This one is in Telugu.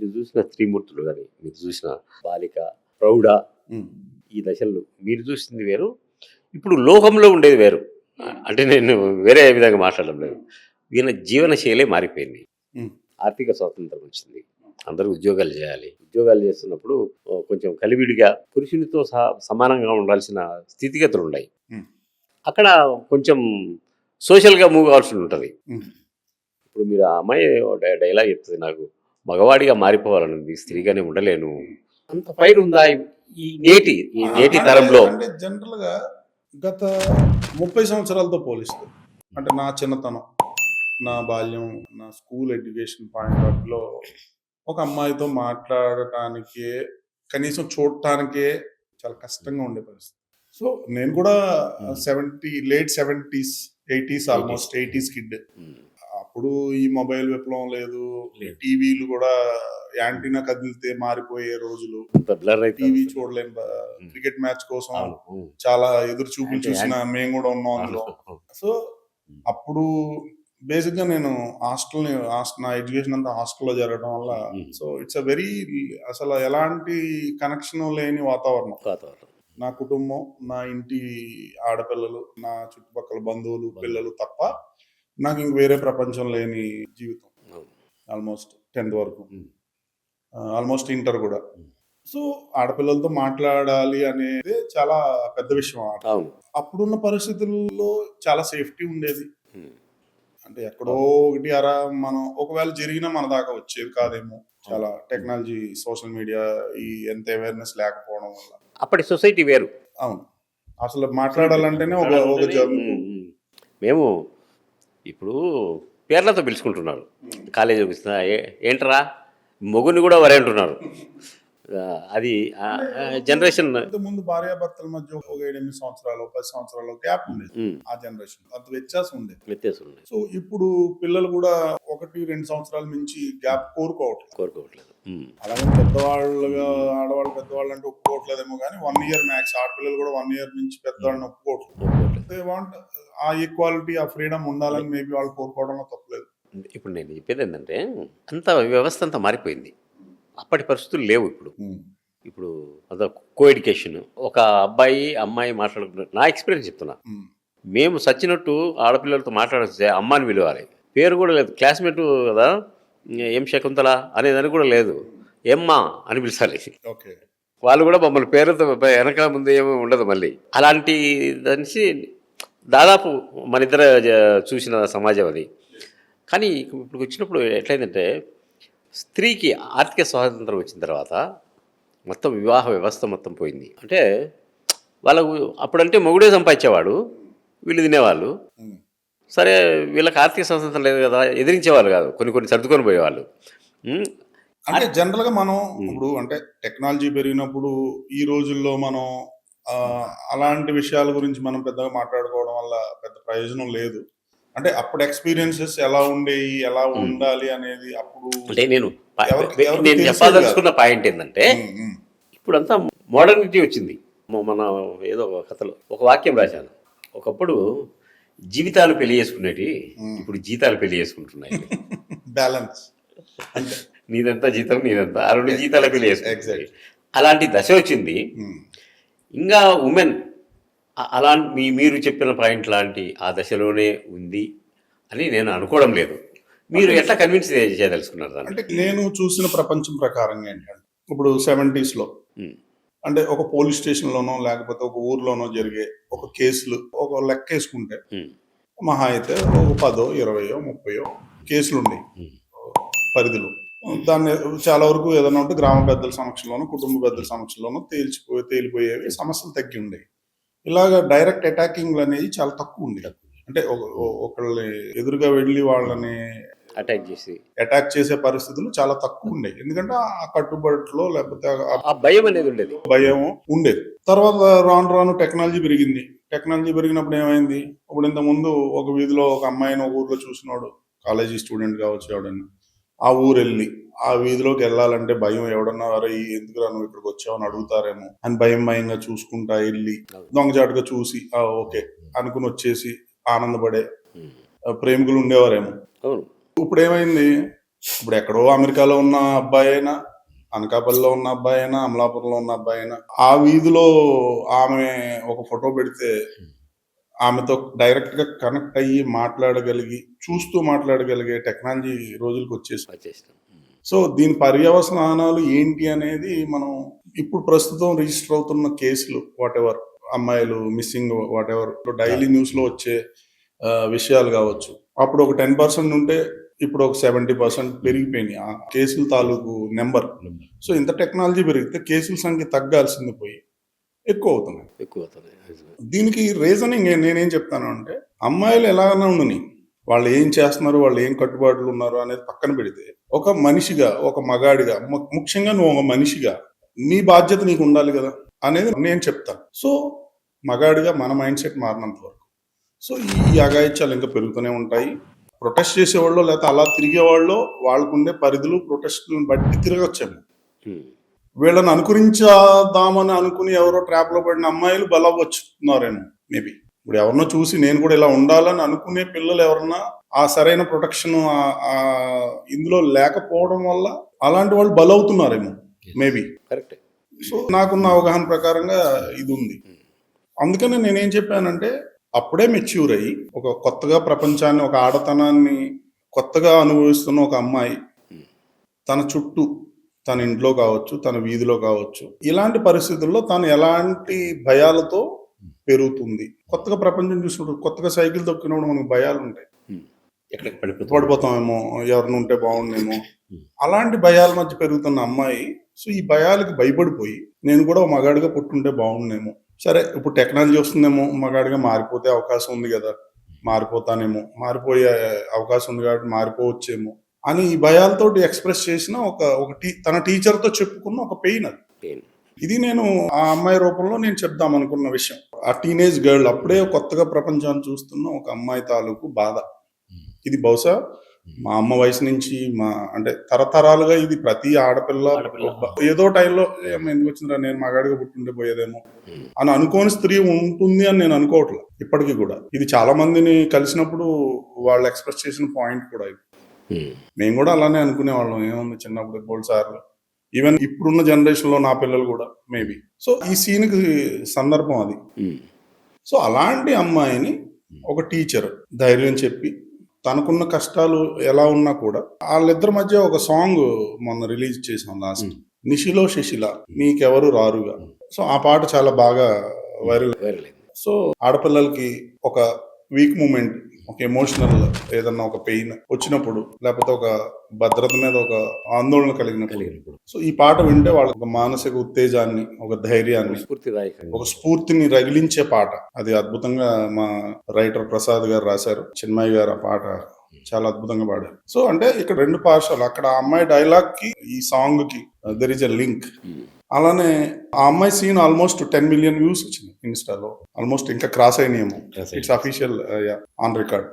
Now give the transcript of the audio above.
మీరు చూసిన త్రిమూర్తులు గాని, మీరు చూసిన బాలిక, ప్రౌఢ ఉమ్, ఈ దశల్లో మీరు చూసింది వేరు. ఇప్పుడు లోకంలో ఉండేది వేరు. అంటే నేను వేరే విధంగా మాట్లాడడం లేదు. ఈయన జీవన శైలే మారిపోయింది. ఉమ్, ఆర్థిక స్వాతంత్రం వచ్చింది. అందరూ ఉద్యోగాలు చేయాలి. ఉద్యోగాలు చేస్తున్నప్పుడు కొంచెం కలివిడిగా పురుషునితో సమానంగా ఉండాల్సిన స్థితిగతులు ఉన్నాయి. ఉమ్, అక్కడ కొంచెం సోషల్‌గా మూవ్ కావాల్సి ఉంటది. ఉమ్. ఇప్పుడు మీరు ఆ అమ్మాయి డైలాగ్ చెప్తుంది నాకు, మగవాడిగా మారిపోవాలనుంది, స్త్రీగానే ఉండలేను. అంత ఫైర్ ఉందా ఈ నేటి తరంలో? అంటే జనరల్ గా గత 30 సంవత్సరాలతో పోలిస్తే, అంటే నా చిన్నతనం, నా బాల్యం, నా స్కూల్ ఎడ్యుకేషన్ పాయింట్ ఆఫ్ లో ఒక అమ్మాయితో మాట్లాడటానికే, కనీసం చూడటానికే చాలా కష్టంగా ఉండే పరిస్థితి. సో నేను కూడా late 70s 80s, almost 80s kid. అప్పుడు ఈ మొబైల్ విప్లవం లేదు, టీవీలు కూడా యాంటీనా కదిలితే మారిపోయే రోజులు, టీవీ చూడలేం. క్రికెట్ మ్యాచ్ కోసం చాలా ఎదురు చూపులు చూసిన మేము కూడా ఉన్నాం అందులో. సో అప్పుడు బేసిక్ గా నేను నా ఎడ్యుకేషన్ అంతా హాస్టల్లో జరగడం వల్ల, సో ఇట్స్ అ వెరీ, అసలు ఎలాంటి కనెక్షన్ లేని వాతావరణం. నా కుటుంబం, నా ఇంటి ఆడపిల్లలు, నా చుట్టుపక్కల బంధువులు, పిల్లలు తప్ప నాకు ఇంక వేరే ప్రపంచం లేని జీవితం. ఆల్మోస్ట్ 10th వరకు, ఆల్మోస్ట్ ఇంటర్ కూడా. సో ఆడపిల్లలతో మాట్లాడాలి అనేది చాలా పెద్ద విషయం. అప్పుడున్న పరిస్థితుల్లో చాలా సేఫ్టీ ఉండేది. అంటే ఎక్కడో ఒకటి మనం ఒకవేళ జరిగినా మన దాకా వచ్చేది కాదేమో. చాలా టెక్నాలజీ, సోషల్ మీడియా ఎంత అవేర్నెస్ లేకపోవడం వల్ల. అప్పటి సొసైటీ వేరు. అవును, అసలు మాట్లాడాలంటేనే ఒక జంకు. మేము ఇప్పుడు పేర్లతో పిలుచుకుంటున్నారు. కాలేజీకి వస్తున్నా ఏంట్రా మొగుని కూడా వరే అంటున్నారు. అది జనరేషన్. ముందు భార్యాభర్తల మధ్య ఒక 7-8 సంవత్సరాలు 10 సంవత్సరాలు గ్యాప్ ఉండేది. ఆ జనరేషన్ అంత వ్యత్యాసం ఉండేది. సో ఇప్పుడు పిల్లలు కూడా 1-2 సంవత్సరాల మించి గ్యాప్ కోరుకోవట్లేదు. అలాగే పెద్దవాళ్ళుగా, ఆడవాళ్ళు పెద్దవాళ్ళు అంటే ఒప్పుకోవట్లేదేమో కానీ 1 year మ్యాక్స్. ఆడపిల్లలు కూడా 1 year నుంచి పెద్దవాళ్ళని ఒప్పుకోవట్లేదు. దే వాంట్ ఆ ఈక్వాలిటీ, ఆ ఫ్రీడమ్ ఉండాలని మేబీ వాళ్ళు కోరుకోవడంలో తప్పలేదు. ఇప్పుడు నేను చెప్పేది ఏంటంటే, అంత వ్యవస్థ అంతా మారిపోయింది. అప్పటి పరిస్థితులు లేవు ఇప్పుడు. ఇప్పుడు అదే కో ఎడ్యుకేషన్. ఒక అబ్బాయి అమ్మాయి మాట్లాడుకుంటారు. నా ఎక్స్పీరియన్స్ చెప్తున్నా. మేము సచ్చినట్టు ఆడపిల్లలతో మాట్లాడితే అమ్మాని పిలవాలి. పేరు కూడా లేదు. క్లాస్మేట్ కదా, ఏం శకుంతల అనేదని కూడా లేదు, ఏమ్మా అని పిలిచాలి. వాళ్ళు కూడా మమ్మల్ని పేరుతో వెనక ముందు ఏమీ ఉండదు. మళ్ళీ అలాంటి దానికి దాదాపు మన ఇద్దరు చూసిన సమాజం అది. కానీ ఇప్పుడు వచ్చినప్పుడు ఎట్లయిందంటే, స్త్రీకి ఆర్థిక స్వాతంత్రం వచ్చిన తర్వాత మొత్తం వివాహ వ్యవస్థ మొత్తం పోయింది. అంటే వాళ్ళకు అప్పుడంటే మొగుడే సంపాదించేవాడు, వీళ్ళు తినేవాళ్ళు. సరే, వీళ్ళకి ఆర్థిక స్వాతంత్రం లేదు కదా, ఎదిరించేవాళ్ళు కాదు, కొన్ని సర్దుకొని పోయేవాళ్ళు. అంటే జనరల్గా మనం ఇప్పుడు అంటే టెక్నాలజీ పెరిగినప్పుడు ఈ రోజుల్లో మనం అలాంటి విషయాల గురించి మనం పెద్దగా మాట్లాడుకోవడం వల్ల పెద్ద ప్రయోజనం లేదు. అంటే అప్పుడు ఎక్స్పీరియన్సెస్ ఎలా ఉండేవి, ఎలా ఉండాలి అనేది అప్పుడు. అంటే నేను చెప్పదలుచుకున్న పాయింట్ ఏంటంటే, ఇప్పుడంతా మోడర్నిటీ వచ్చింది. మన ఏదో కథలో ఒక వాక్యం రాశాను. ఒకప్పుడు జీవితాలు పెళ్లి చేసుకునేవి, ఇప్పుడు జీతాలు పెళ్లి చేసుకుంటున్నాయి. బ్యాలెన్స్. నీదంతా జీతం, నీదంతా 2 జీతాల పెళ్లి చేసుకుంటాయి. అలాంటి దశ వచ్చింది. ఇంకా ఉమెన్ అలాంటి మీరు చెప్పిన పాయింట్ లాంటి ఆ దశలోనే ఉంది అని నేను అనుకోవడం లేదు. మీరు ఎట్లా కన్విన్స్ చేయదలుచుకున్నారు? అంటే నేను చూసిన ప్రపంచం ప్రకారంగా ఏంటంటే, ఇప్పుడు 70s లో అంటే ఒక పోలీస్ స్టేషన్లోనో లేకపోతే ఒక ఊర్లోనో జరిగే ఒక కేసులు ఒక లెక్క వేసుకుంటే మహా అయితే ఒక 10, 20, 30 కేసులు ఉన్నాయి పరిధిలో. దాన్ని చాలా వరకు ఏదైనా ఉంటే గ్రామ పెద్దల సమక్షంలోనో, కుటుంబ పెద్దల సమక్షంలోనో తేలిపోయేవి, సమస్యలు తగ్గి ఉండేవి. ఇలాగ డైరెక్ట్ అటాకింగ్ అనేది చాలా తక్కువ ఉండేది. అంటే ఒకళ్ళని ఎదురుగా వెళ్ళి వాళ్ళని అటాక్ చేసే పరిస్థితులు చాలా తక్కువ ఉండేవి. ఎందుకంటే ఆ కట్టుబాటులో లేకపోతే ఆ భయం అనేది ఉండేది. భయం ఉండేది. తర్వాత రాను టెక్నాలజీ పెరిగింది. టెక్నాలజీ పెరిగినప్పుడు ఏమైంది, ఇప్పుడు ఇంత ముందు ఒక వీధిలో ఒక అమ్మాయిని ఒక ఊర్లో చూసినాడు, కాలేజీ స్టూడెంట్ కావచ్చు ఎవడన్నా, ఆ ఊరు వెళ్ళి ఆ వీధిలోకి వెళ్ళాలంటే భయం. ఎవడన్నా వరే ఎందుకు నువ్వు ఇక్కడికి వచ్చావని అడుగుతారేమో అని భయంగా చూసుకుంటా వెళ్ళి దొంగచాటుగా చూసి ఓకే అనుకుని వచ్చేసి ఆనందపడే ప్రేమికులు ఉండేవారేమో. ఇప్పుడు ఏమైంది, ఇప్పుడు ఎక్కడో అమెరికాలో ఉన్న అబ్బాయి అయినా, అనకాపల్లిలో ఉన్న అబ్బాయి అయినా, అమలాపురంలో ఉన్న అబ్బాయి అయినా, ఆ వీధిలో ఆమె ఒక ఫోటో పెడితే ఆమెతో డైరెక్ట్ గా కనెక్ట్ అయ్యి మాట్లాడగలిగి, చూస్తూ మాట్లాడగలిగే టెక్నాలజీ రోజులకు వచ్చేసి, వచ్చేసినాం. సో దీని పర్యవసానాలు ఏంటి అనేది మనం ఇప్పుడు ప్రస్తుతం రిజిస్టర్ అవుతున్న కేసులు వాటెవర్, అమ్మాయిలు మిస్సింగ్ వాటెవర్ డైలీ న్యూస్ లో వచ్చే విషయాలు కావచ్చు. అప్పుడు ఒక 10% ఉంటే ఇప్పుడు ఒక 70% పెరిగిపోయినాయి ఆ కేసుల తాలూకు నెంబర్. సో ఇంత టెక్నాలజీ పెరిగితే కేసుల సంఖ్య తగ్గాల్సింది పోయి ఎక్కువ అవుతున్నాయి. ఎక్కువ అవుతుంది. నిజమే. దీనికి రీజనింగ్ నేనేం చెప్తాను అంటే, అమ్మాయిలు ఎలాగైనా ఉండని, వాళ్ళు ఏం చేస్తున్నారు, వాళ్ళు ఏం కట్టుబాట్లు ఉన్నారు అనేది పక్కన పెడితే, ఒక మనిషిగా, ఒక మగాడిగా, ముఖ్యంగా నువ్వు ఒక మనిషిగా నీ బాధ్యత నీకు ఉండాలి కదా అనేది నేను చెప్తాను. సో మగాడిగా మన మైండ్ సెట్ మారినంత వరకు సో ఈ అఘాయిత్యాలు ఇంకా పెరుగుతూనే ఉంటాయి. ప్రొటెస్ట్ చేసేవాళ్ళు లేకపోతే అలా తిరిగేవాళ్ళు వాళ్ళకుండే పరిధులు ప్రొటెస్ట్లను బట్టి తిరగచ్చేమో. ఉమ్. వీళ్ళని అనుకరించాదామని అనుకుని ఎవరో ట్రాప్ లో పడిన అమ్మాయిలు బలవచ్చున్నారేమో మేబీ. ఇప్పుడు ఎవరినో చూసి నేను కూడా ఇలా ఉండాలని అనుకునే పిల్లలు ఎవరన్నా ఆ సరైన ప్రొటెక్షన్ ఇందులో లేకపోవడం వల్ల అలాంటి వాళ్ళు బలవుతున్నారేమో మేబీ. కరెక్ట్. సో నాకున్న అవగాహన ప్రకారంగా ఇది ఉంది. అందుకనే నేనేం చెప్పానంటే, అప్పుడే మెచ్యూర్ అయ్యి ఒక కొత్తగా ప్రపంచాన్ని, ఒక ఆడతనాన్ని కొత్తగా అనుభవిస్తున్న ఒక అమ్మాయి తన చుట్టూ, తన ఇంట్లో కావచ్చు, తన వీధిలో కావచ్చు, ఇలాంటి పరిస్థితుల్లో తను ఎలాంటి భయాలతో పెరుగుతుంది. కొత్తగా ప్రపంచం చూసినప్పుడు, కొత్తగా సైకిల్ తొక్కినప్పుడు మనకు భయాలు ఉంటాయి. ఎక్కడికి పడిపోతామేమో, ఎవరిని ఉంటే బాగుండేమో, అలాంటి భయాల మధ్య పెరుగుతున్న అమ్మాయి సో ఈ భయాలకి భయపడిపోయి నేను కూడా ఒక మగాడిగా పుట్టుంటే బాగుండేమో, సరే ఇప్పుడు టెక్నాలజీ వస్తుందేమో, మగాడిగా మారిపోతే అవకాశం ఉంది కదా, మారిపోతానేమో, మారిపోయే అవకాశం ఉంది కాబట్టి మారిపోవచ్చేమో అని ఈ భయాలతోటి ఎక్స్ప్రెస్ చేసిన తన టీచర్తో చెప్పుకున్న ఒక పెయిన్ అది. పెయిన్. ఇది నేను ఆ అమ్మాయి రూపంలో నేను చెప్దాం అనుకున్న విషయం. ఆ టీనేజ్ గర్ల్, అప్పుడే కొత్తగా ప్రపంచాన్ని చూస్తున్న ఒక అమ్మాయి తాలూకు బాధ ఇది. బహుశా మా అమ్మ వయసు నుంచి అంటే తరతరాలుగా ఇది ప్రతి ఆడపిల్ల ఏదో టైంలో ఎందుకు వచ్చిందిరా నేను మగాడిగా పుట్టుండే పోయేదేమో అని అనుకోని స్త్రీ ఉంటుంది అని నేను అనుకోవట్లేదు ఇప్పటికీ కూడా. ఇది చాలా మందిని కలిసినప్పుడు వాళ్ళు ఎక్స్ప్రెస్ చేసిన పాయింట్ కూడా ఇది. మేము కూడా అలానే అనుకునేవాళ్ళం, ఏముంది చిన్నప్పుడు బోల్డ్ సార్లు, ఈవెన్ ఇప్పుడున్న జనరేషన్ లో నా పిల్లలు కూడా మేబీ. సో ఈ సీన్కి సందర్భం అది. సో అలాంటి అమ్మాయిని ఒక టీచర్ ధైర్యం చెప్పి, తనకున్న కష్టాలు ఎలా ఉన్నా కూడా, వాళ్ళిద్దరి మధ్య ఒక సాంగ్ మొన్న రిలీజ్ చేసాం లాస్ట్, నిషిలో శశిల నీకెవరు రారుగా. సో ఆ పాట చాలా బాగా వైరల్. సో ఆడపిల్లలకి ఒక వీక్ మూమెంట్, ఒక ఎమోషనల్ ఏదన్నా ఒక పెయిన్ వచ్చినప్పుడు, లేకపోతే ఒక భద్రత మీద ఒక ఆందోళన కలిగినప్పుడు, సో ఈ పాట వింటే వాళ్ళకి ఒక మానసిక ఉత్తేజాన్ని, ఒక ధైర్యాన్ని, ఒక స్ఫూర్తిని రగిలించే పాట. అది అద్భుతంగా మా రైటర్ ప్రసాద్ గారు రాశారు, చిన్మయ్య గారు ఆ పాట చాలా అద్భుతంగా పాడారు. సో అంటే ఇక్కడ రెండు పార్శ్వాలు, అక్కడ ఆ అమ్మాయి డైలాగ్ కి ఈ సాంగ్ కి దెర్ ఇస్ ఎ లింక్. అలానే ఆ అమ్మాయి సీన్ ఆల్మోస్ట్ 10 million వ్యూస్ వచ్చింది ఇన్స్టాలో, ఆల్మోస్ట్ ఇంకా క్రాస్ అయినాయేమో. It's official on record.